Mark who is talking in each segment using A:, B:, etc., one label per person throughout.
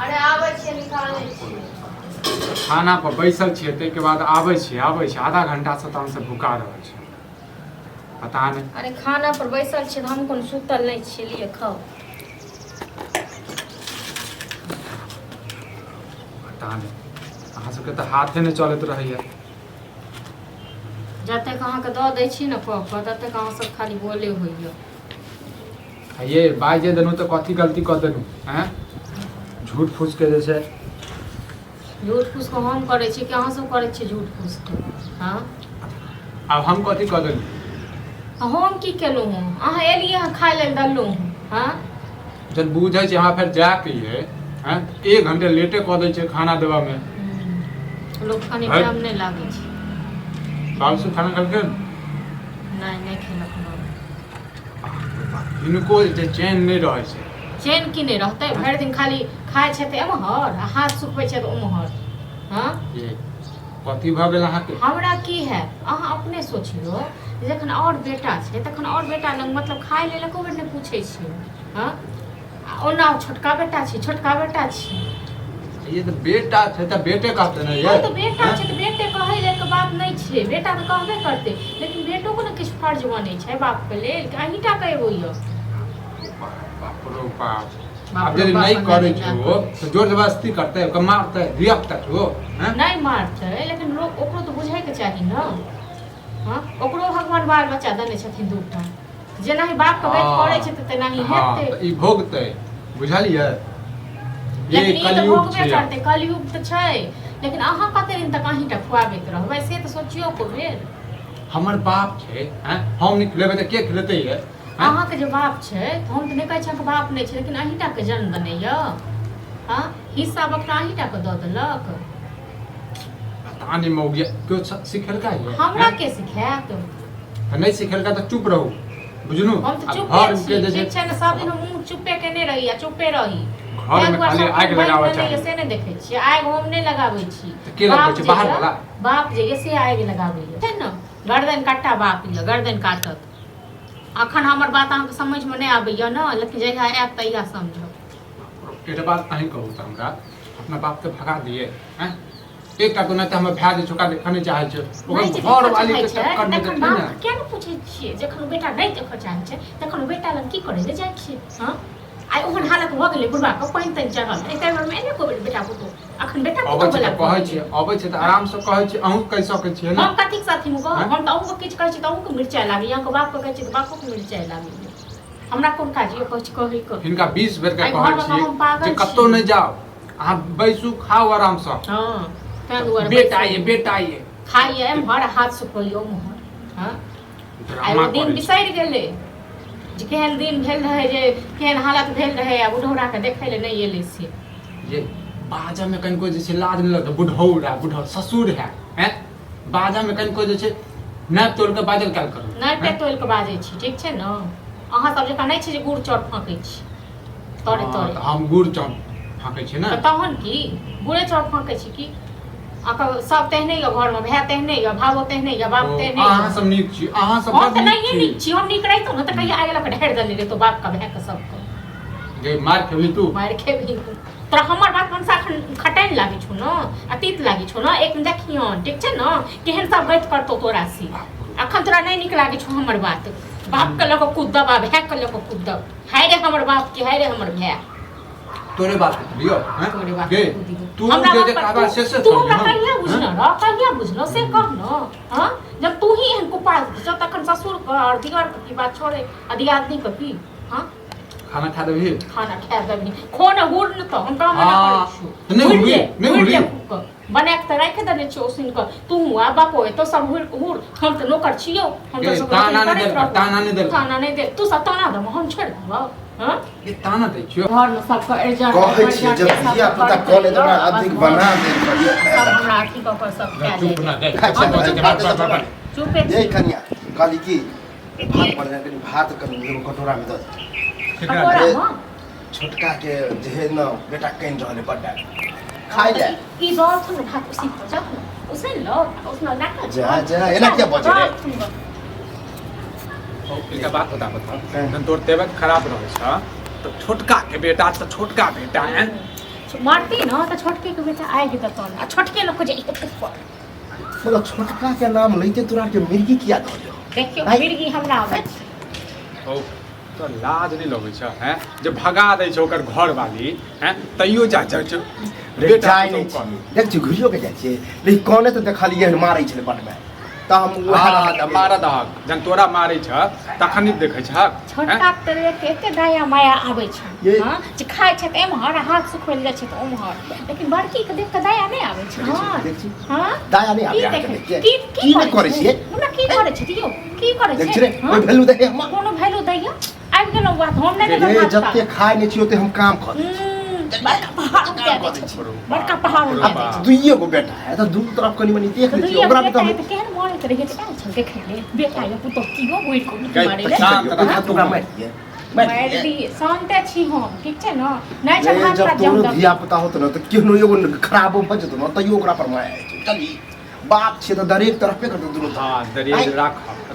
A: अरे आबै छियै निकालै छियै।
B: खाना पर बैसल छियै ताहिके बाद आबै छियै आधा घंटा से तऽ हमसे भुका रहल छै पता नहीं।
A: अरे खाना पर बैसल छियै हम कोनो सुतल नहीं छियै, लिए खाओ।
B: पता नहीं अहाँ सबके तऽ हाथे नहीं चलैत रहैया।
A: जब तक अहाँके दऽ दै छी ने कऽ कऽ तब तक अहाँ सब खाली बोले होइए।
B: ये बाजे देनु तो कथी गलती कर देनु हैं? झूठ फूस के जे छै
A: झूठ फूस को हम करै छी कि अहाँ सब करै छी झूठ फूस के? हाँ
B: अब हम कथी कर देनु?
A: हम की केलहुँ हँ? अहाँ एलियै हँ खाय लेल दलहुँ हँ। हाँ
B: जब बुझे छै अहाँ फिर जाके ये हैं 1 घंटे लेटे कऽ दै छै खाना देबा में।
A: लोग खाने
B: है?
A: टाइम नहीं लागे छै।
B: बाबू से खाना खलके
A: नहीं खेलक लोग।
B: इनको जे चैन नहीं रहे छै।
A: चैन की नहीं रहते? भरि दिन खाली खाए छै तऽ एम्हर आ हाथ सुखबै छै तऽ उम्हर। हाँ
B: ये कथी भऽ गेल अहाँके?
A: हमरा की है अहाँ अपने सोचियो जखन और बेटा छै तखन और बेटा लग मतलब खाय लेल एको बेर नहीं पूछे छियै। हाँ ओना छोटका बेटा छै।
B: ये तो बेटा छै तऽ बेटे कहते ना ये।
A: हाँ तो बेटा छै तऽ बेटे कहै लेल के बात नहीं छै। बेटा तऽ कहबे करते लेकिन बेटो को ने किछु फर्ज बनै छै बाप के लेल कि अहींटा के एगो ये।
B: बाप रो बाप। अब यदि नहीं करे छो तो जोर जबरदस्ती करते है मारते है रिएक्ट छो हैं?
A: नहीं मारते लेकिन लोग ओकरो तो बुझे के चाही ना। हाँ ओकरो भगवान बाल बच्चा देने छथिन दूटा जेना ही बाप के बेट करे छै तेना ही हेतै।
B: ई भोगतै बुझलियै? ये
A: लेकिन ई तो
B: कलयुग
A: भोगबे
B: छै।
A: करते कलयुग तो छै लेकिन अहाँ कते दिन तक अहींटा खुआबैत रहबै से तो सोचियो को बेर।
B: हमर बाप छै हैं हम नहीं खिलेबै तऽ के खिलेतै ये?
A: अहाँ के जो बाप छै तो हम तो नहीं कहै छी अहाँके बाप नहीं छै लेकिन अहींटा के जन्म देने य। हाँ हिस्सा बकरा अहींटा के दऽ देलक।
B: पता नहीं मौगिया क्यों सिखेलका ये?
A: हमरा के सिखायत?
B: नहीं सिखेलका तो चुप रहू बुझलू।
A: हम तो चुप
B: घर
A: छी
B: के जे
A: ठीक छै ना सब दिन हम मुंह चुपे केने रही आ चुपे रही।
B: घर में खाली आग लगाबै छै।
A: से नहीं देखै छियै आग हम नहीं लगाबै छी।
B: के लगबै छै बाहर वाला?
A: बाप जे से आग लगाबै छै ना गर्दन काटा बाप ये गर्दन काटत। अखन हमर बात अहाँके समझ में नहीं आबैया ना लेकिन जहिया आयत तहिया समझब।
B: एकटा बात अहीं कहू तऽ हमरा अपना बाप के भगा दिए हैं? एकटा को नहीं तो हमर भाय जे छोका देखऽ नहीं चाहे छै ओकर घर वाली के चक्कर में देखै ना।
A: क्या नहीं पूछे छियै जखन बेटा नहीं देखऽ चाहे छै तखन बेटा लग की करे ले जाइ छियै? हाँ आई ओहन हालत भ गेलै बुढ़वा के पानि तानि चढ़ल एते बेर में एने को बेटा पुतो अखन बेटा पुतो
B: अबै छै तऽ कहै छियै अबै छै तऽ आराम से कहै छियै अहूँ कहि सकै छियै ना।
A: हम कथी के साथी में कहब हम तऽ अहूँ के किछु कहै छी तऽ अहूँ के मिर्चाई लागी अहाँके बाप के कहै छी तऽ बापो के मिर्चाई लागी। हमरा कोन काज ये कहै के
B: हिनका 20 बेर के
A: आई
B: कहै
A: घर में
B: छियै
A: हम पागल
B: जे
A: छी।
B: कतौ नहीं जाओ अहाँ बैसू खाओ आराम से।
A: हाँ तैं दुआरे
B: बेटा ये
A: खाइए एम्हर हाथ सुखोइयो उम्हर। हाँ आई
B: ड्रामा
A: वो दिन
B: करै छै।
A: बिसरि गेलै जे केहन दिन भेल रहे जे केहन हालत भेल रहे आ बुढ़ौरा के देखै ले नहीं एलै से।
B: ये बाजा में कनिको जे छै लाज नहीं लगता बुढ़ौरा ससुर है हैं? बाजा में कनिको जे छै नाप तोड़ के बाजल काल करू।
A: नाइटे तोड़ के बाजै छी ठीक छै ना। अहाँ सब जकाँ नहीं छै जे गुड़ चौर फाँकै छी तोरे तोरे।
B: हम गुड़ चौर फाँकै छी ना।
A: तहन की गुड़े चौर फाँकै छी की? अहाँके सब तेहने यऽ घर में भाय तेहने यऽ भावो तेहने यऽ बाप तेहने
B: अहाँ
A: यऽ।
B: सब नीक छी अहाँ सब
A: हम
B: बड़
A: तऽ
B: नीक
A: नहीं नीक छी हम नीक रहितौ ना तऽ कहिया आगे लग ढेर देने रहितौ बाप का भाय के सबके।
B: जे मार खेबी तू
A: मारि खेबही तोरा हमर बात मनसा खटाइन लागे छौ ना अतीत लागे छौ ना एक देखियन ठीक छै ना केहन सब गति करतौ तोरा से। अखन तोरा नहीं नीक लागे छौ हमर बात बाप के लऽ कऽ कूदब आ भाय के लऽ कऽ कूदब। हाय रे हमर बाप की हाय रे हमर भाय।
B: तोरे बात लियो हैं?
A: तोरे बात
B: गे तू जे जे कहबा से
A: तू
B: थोड़ी
A: हमरा कहिया बुझल रह कहिया बुझल से कह ना। हाँ जब तू ही एहन कुपाल जब तखन ससुर के और दिगर के की बात छोड़े आ दियादनी के की। हाँ
B: खाना खा देबही?
A: खाना खा देबही खो ने हुर न तो हम तो मना
B: हाँ,
A: करै
B: नहीं
A: छी
B: हुरी, नहीं हुरी।
A: बना के राख देने छी ओसिन के तू आ बापो तो सब हुर हम तो नौकर छियो हम तो सब
B: ताना नहीं दे
A: ताना नहीं दे तू सब ताना दम हम छोड़ देबो। हाँ
B: ये ताना दै छियो
A: घर में सबके एडजस्ट
C: कहै छियै जब धिया पुता कॉलेज हमरा अधिक बना दे
A: सब हमरा अथी कऽ के सब खा
B: चुप ना
A: जाए।
B: दे
A: चुपे
C: ये कनिया काली की भात पड़ जाए भात कर एगो कटोरा में दे
A: कटोरा में
C: छोटका के जे न बेटा कइन रहले बड्डा खाइ ले
A: ई बात न भात उसी पर जा उसे लो उसमें ना
C: जा एना क्या बचे रे
B: एकटा बात बता तोर तबियत खराब रहै छ तो छोटका के बेटा तो छोटका बेटा है
A: मारती ना तो छोटके के बेटा आएगी तो तोन आ छोटके लोग को जे ऊपर
C: मतलब छोटका के नाम लइते तोरा के मिर्गी किया धरलो
A: देखियो
C: भाई।
A: मिर्गी हमरा आबै
B: ओ तो लाज नहीं लगे छ हैं जब भगा दे छ ओकर घर वाली हैं तइयो जा छ
C: रे जाय नहीं छी देख छी घुरियो के जाय छी लेकिन कोने तो देखलिए मारै छले पट में त हम
B: हां त मारा दहक जन तोरा मारै छ तखन नहीं देखे छ
A: छोटका के देख एते दया माया आबै छ
C: ये-
A: हां जे खाय छ त एमहर हाथ सुखोल जाय छ त ओमहर लेकिन बड़की के देख के दया नहीं आबै छ हां
C: देख छी
A: हां
C: दया नहीं आबे
A: की
C: अहाँके
A: देखे?
C: देख के की नहीं करे छिए
A: हमरा की करे छै दियो की करे छै
C: देख छी रे ओइ भेलु देखे हम
A: कोनो वैल्यू दैया आबि गेलौ बात हम नहीं
C: रे
A: देबे
C: जत्ते खाय नहीं छी ओते हम काम कर
A: बड़का पहाड़ उठा दै छै बड़का पहाड़ उठा दै छै
C: दुइये गो बेटा है तो दू तरफ कनी मनी देख ले छी
A: दुइया
C: ओकरा पे
A: बेटा
C: तो
A: है त केहन मोन करे छै आ छल देखे ले बेटा या पुतो कियो बोइट को
B: गई
A: मारे ले
B: पहचान
C: ओकरा हाथ ओकरा मार दिए
A: मार दी शांते छी हम ठीक छै न नहीं जब हाथ
C: जब
A: का
C: तोरो
A: जम
C: धिया पुता होत न तो केहनो एगो खराबो भऽ जेतो न तइयो ओकरा पर मार चली बाप छै त दरेक तरफ पे कर दो दुनू
B: हां दरेज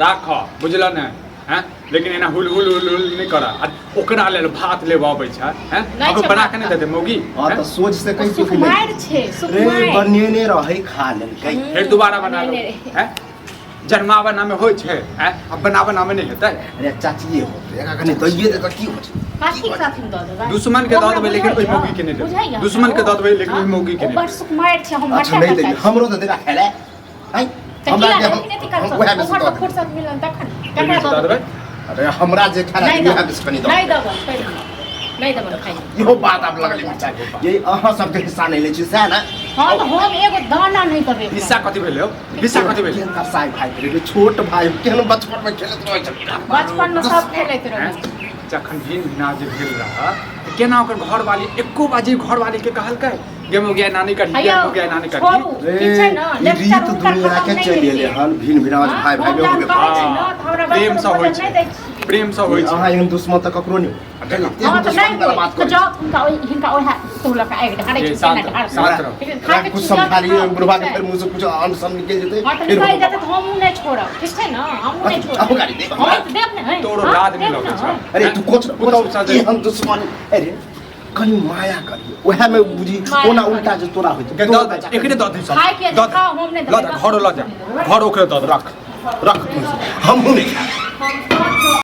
B: राख बुझला न हैं लेकिन एना हुल हुल हुल हुल नहीं करा आ ओकरा लेल भात लेबा आबै छ हैं
A: नहीं
B: अब
A: छै
B: बना
A: भात
B: के नहीं देते मौगी
C: हां
B: हैं?
C: तो सोच से कहि कि
A: सुकुमार छै
C: रे
A: सुकुमार
C: बनेने रहे खा लेलकै
B: फिर दोबारा बना लो
A: नहीं, नहीं।
B: हैं जन्मावा नाम में होय छै हैं अब बनावा नाम में नहीं हेतै
C: अरे चाचिए हो एकरा कनी दइए दे त की हो छै
A: काठी के साथ दऽ देबै
B: दुश्मन के दऽ देबै लेकिन ओइ मौगी के नहीं देबै
A: बुझाइया?
B: दुश्मन के दऽ देबै लेकिन ओइ मौगी के
A: ओ
B: नहीं
A: बड़ सुकुमार छै हम
C: अच्छा
A: मटा
C: नहीं दे हमरो तो देगा खेले हैं हमरा के हम ओहे में से दऽ देबै।
A: फुर्सत मिलन तखन
B: देबै
A: ककरा
B: दऽ देबै
C: अरे हमरा जे खाना
A: नहीं
C: दिया
A: देबै
C: है कनी दो
A: नहीं देबै नहीं देबै खाइ
C: इहो बात आप लगली बच्चा ये अहाँ सबके हिस्सा नहीं ले छी सैह ना
A: हाँ तो हम एगो दाना नहीं देबै
B: हिस्सा कथि भेलै हो हिस्सा कथि भेलै
C: केहन साई भाई रे छोट भाई केहन बचपन में खेलत रहै छथिन
A: बचपन में सब खेलैत
B: हैं?
A: रहै
B: जखन भिन भिना जे भेल रहा केना ओकर घरवाली एको बाजी घरवाली के कहलकै गे मो गया नानी का
A: हैया
B: हो गया नानी का
A: छोड़ू
C: रे
A: ठीक छै न
C: ई रीत दुनिया के चलि एले हन भिन भिनाज भाई भाई में हो गए
B: प्रेम सँ होइ छै प्रेम सँ होइ छै
C: अहाँ एहन दुश्मन त ककरो नहीं
A: हाँ तो नहीं
C: बात
A: तो
C: कर
A: जाओ हिनका ओहे तोहला का आगि ढारे
B: ये
A: छै
B: शांत
A: केना
B: शांत
A: ढारे
B: रहो।
A: लेकिन खा के
C: कुछ
A: चीज
C: समझा लिए
A: हाँ,
C: बुढ़वा के
A: ठीक
C: फिर
A: छै।
C: मुंह से कुछ अनसन निकल जेते
A: हाँ तो निकाल जाते तो हम नहीं छोड़ब ठीक छै न हम नहीं छोड़ब
C: अब गाड़ी दे।
A: हाँ तो देख न
B: तोरो लाज नहीं लगे छै
C: अरे तू कुछ
B: पुतौ सँ जे
C: एहन दुश्मन अरे कनी माया करियो ओहे में बुझी
A: माया
C: कोना
A: करियो।
C: उल्टा जे तोरा होय
B: के दऽ दे एकरे दऽ दे सब
A: खाए के
B: दऽ दे।
A: खाओ, हम नहीं
B: लऽ
A: देबै।
B: दे घर लऽ जा घर ओकरे दऽ दे रख
C: रख तू हम नहीं खा
A: हम